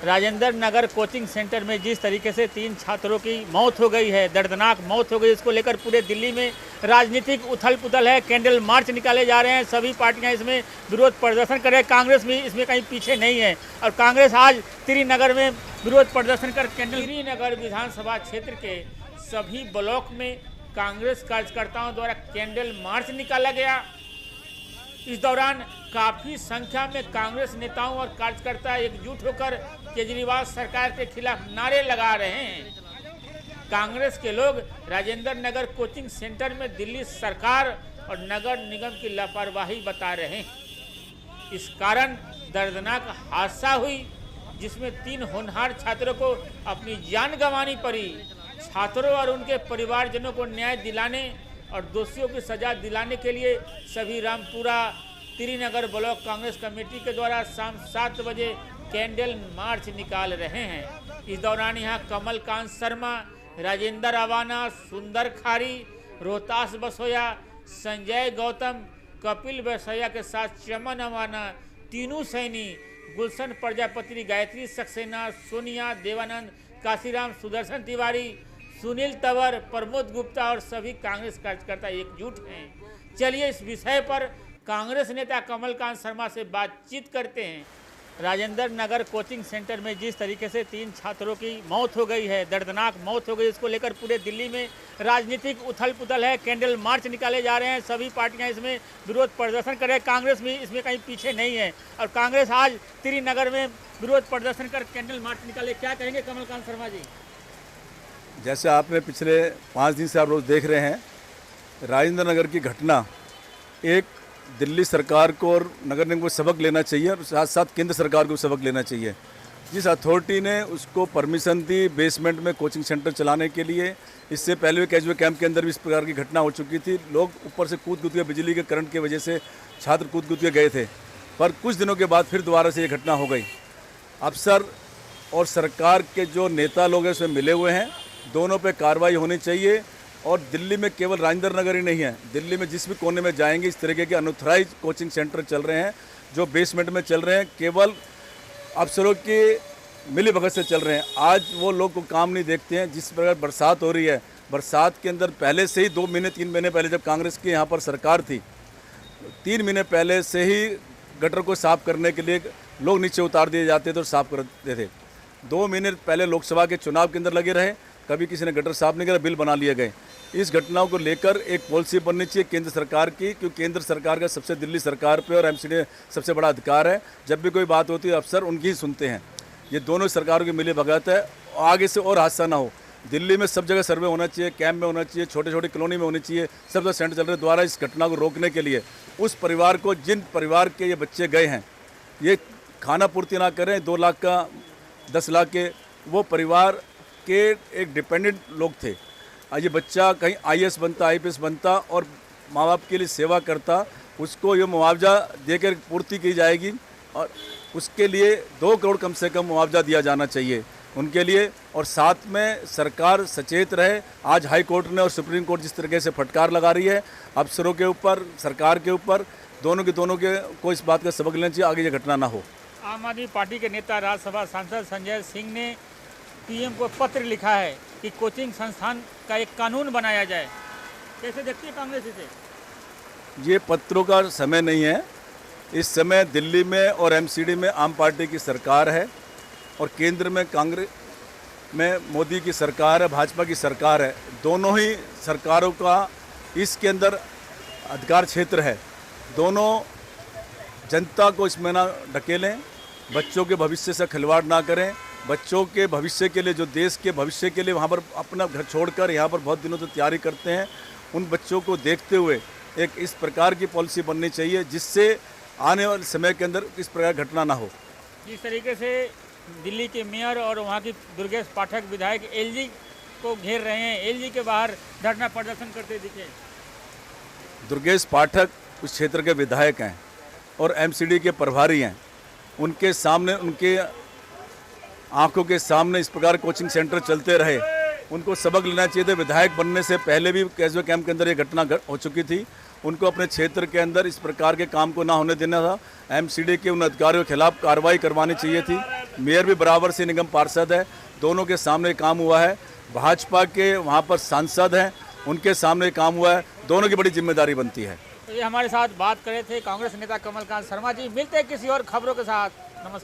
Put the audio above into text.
Rajendra Nagar coaching centre में जिस तरीके से 3 छात्रों की मौत हो गई है, दर्दनाक मौत हो गई, इसको लेकर पूरे दिल्ली में राजनीतिक उथल पुथल है। कैंडल मार्च निकाले जा रहे हैं, सभी पार्टियां इसमें विरोध प्रदर्शन कर रहे हैं। कांग्रेस भी इसमें कहीं पीछे नहीं है और कांग्रेस आज त्रिनगर में विरोध प्रदर्शन कर त्रिनगर विधानसभा क्षेत्र के सभी ब्लॉक में कांग्रेस कार्यकर्ताओं द्वारा कैंडल मार्च निकाला गया। इस दौरान काफ़ी संख्या में कांग्रेस नेताओं और कार्यकर्ता एकजुट होकर केजरीवाल सरकार के खिलाफ नारे लगा रहे हैं। कांग्रेस के लोग राजेंद्र नगर कोचिंग सेंटर में दिल्ली सरकार और नगर निगम की लापरवाही बता रहे हैं। इस कारण दर्दनाक हादसा हुई जिसमें 3 होनहार छात्रों को अपनी जान गंवानी पड़ी। छात्रों और उनके परिवारजनों को न्याय दिलाने और दोषियों की सजा दिलाने के लिए सभी रामपुरा त्रिनगर ब्लॉक कांग्रेस कमेटी के द्वारा शाम 7 बजे कैंडल मार्च निकाल रहे हैं। इस दौरान यहां कमल कांत शर्मा, राजेंद्र अवाना, सुंदर खारी, रोहतास बसोया, संजय गौतम, कपिल बसोया के साथ चमन अवाना, तीनू सैनी, गुलशन प्रजापति, गायत्री सक्सेना, सोनिया देवानंद, काशीराम, सुदर्शन तिवारी, सुनील तंवर, प्रमोद गुप्ता और सभी कांग्रेस कार्यकर्ता एकजुट हैं। चलिए इस विषय पर कांग्रेस नेता कमलकांत शर्मा से बातचीत करते हैं। राजेंद्र नगर कोचिंग सेंटर में जिस तरीके से 3 छात्रों की मौत हो गई है, दर्दनाक मौत हो गई, इसको लेकर पूरे दिल्ली में राजनीतिक उथल पुथल है। कैंडल मार्च निकाले जा रहे हैं, सभी पार्टियां इसमें विरोध प्रदर्शन कर रहे हैं। कांग्रेस भी इसमें कहीं पीछे नहीं है और कांग्रेस आज त्रिनगर में विरोध प्रदर्शन कर कैंडल मार्च निकाले। क्या कहेंगे कमलकांत शर्मा जी? जैसे आपने पिछले 5 दिन से आप लोग देख रहे हैं, राजेंद्र नगर की घटना एक दिल्ली सरकार को और नगर निगम को सबक लेना चाहिए और साथ साथ केंद्र सरकार को सबक लेना चाहिए। जिस अथॉरिटी ने उसको परमिशन दी बेसमेंट में कोचिंग सेंटर चलाने के लिए, इससे पहले भी कैजुअल कैंप के अंदर भी इस प्रकार की घटना हो चुकी थी। लोग ऊपर से कूद के बिजली के करंट की वजह से छात्र कूद के गए थे, पर कुछ दिनों के बाद फिर दोबारा से ये घटना हो गई। अफसर और सरकार के जो नेता लोग हैं उसमें मिले हुए हैं, दोनों पे कार्रवाई होनी चाहिए। और दिल्ली में केवल राजेंद्र नगर ही नहीं है, दिल्ली में जिस भी कोने में जाएंगे इस तरीके के अनऑथराइज कोचिंग सेंटर चल रहे हैं जो बेसमेंट में चल रहे हैं, केवल अफसरों की मिलीभगत से चल रहे हैं। आज वो लोग को काम नहीं देखते हैं। जिस प्रकार बरसात हो रही है, बरसात के अंदर पहले से ही 2 महीने 3 महीने पहले जब कांग्रेस की यहाँ पर सरकार थी, 3 महीने पहले से ही गटर को साफ करने के लिए लोग नीचे उतार दिए जाते थे और साफ करते थे। 2 महीने पहले लोकसभा के चुनाव के अंदर लगे रहे, कभी किसी ने गटर साफ नहीं करा, बिल बना लिए गए। इस घटनाओं को लेकर एक पॉलिसी बननी चाहिए केंद्र सरकार की, क्योंकि केंद्र सरकार का सबसे दिल्ली सरकार पे और एमसीडी सबसे बड़ा अधिकार है। जब भी कोई बात होती है अफसर उनकी ही सुनते हैं। ये दोनों सरकारों की मिली भगत है। आगे से और हादसा ना हो। दिल्ली में सब जगह सर्वे होना चाहिए, कैंप में होना चाहिए, छोटे छोटे कॉलोनी में होनी चाहिए, सब जगह सेंटर चल रहे द्वारा इस घटना को रोकने के लिए उस परिवार को, जिन परिवार के ये बच्चे गए हैं, ये खाना पूर्ति ना करें 2 लाख का 10 लाख के, वो परिवार के एक डिपेंडेंट लोग थे। ये बच्चा कहीं IAS बनता, IPS बनता और माँ बाप के लिए सेवा करता, उसको ये मुआवजा देकर पूर्ति की जाएगी और उसके लिए 2 करोड़ कम से कम मुआवजा दिया जाना चाहिए उनके लिए। और साथ में सरकार सचेत रहे। आज हाई कोर्ट ने और सुप्रीम कोर्ट जिस तरीके से फटकार लगा रही है अफसरों के ऊपर, सरकार के ऊपर, दोनों के को इस बात का सबक लेना चाहिए, आगे ये घटना ना हो। आम आदमी पार्टी के नेता राज्यसभा सांसद संजय सिंह ने PM को पत्र लिखा है कि कोचिंग संस्थान का एक कानून बनाया जाए। कैसे देखती है कांग्रेस इसे? ये पत्रों का समय नहीं है। इस समय दिल्ली में और MCD में आम पार्टी की सरकार है और केंद्र में कांग्रेस में मोदी की सरकार है, भाजपा की सरकार है। दोनों ही सरकारों का इसके अंदर अधिकार क्षेत्र है। दोनों जनता को इसमें ना ढकेलें, बच्चों के भविष्य से खिलवाड़ ना करें। बच्चों के भविष्य के लिए, जो देश के भविष्य के लिए वहाँ पर अपना घर छोड़कर यहाँ पर बहुत दिनों से तैयारी करते हैं, उन बच्चों को देखते हुए एक इस प्रकार की पॉलिसी बननी चाहिए जिससे आने वाले समय के अंदर इस प्रकार घटना ना हो। जिस तरीके से दिल्ली के मेयर और वहाँ की दुर्गेश पाठक विधायक LG को घेर रहे हैं, LG के बाहर धरना प्रदर्शन करते दिखे। दुर्गेश पाठक उस क्षेत्र के विधायक हैं और MCD के प्रभारी हैं। उनके सामने, उनके आंखों के सामने इस प्रकार कोचिंग सेंटर चलते रहे, उनको सबक लेना चाहिए था। विधायक बनने से पहले भी कैजुअल कैंप के अंदर ये घटना हो चुकी थी। उनको अपने क्षेत्र के अंदर इस प्रकार के काम को ना होने देना था। MCD के उन अधिकारियों के खिलाफ कार्रवाई करवानी चाहिए थी। मेयर भी बराबर से निगम पार्षद है, दोनों के सामने काम हुआ है। भाजपा के वहाँ पर सांसद हैं, उनके सामने काम हुआ है, दोनों की बड़ी जिम्मेदारी बनती है। तो ये हमारे साथ बात कर रहे थे कांग्रेस नेता कमलकांत शर्मा जी। मिलते हैं किसी और खबरों के साथ। नमस्कार।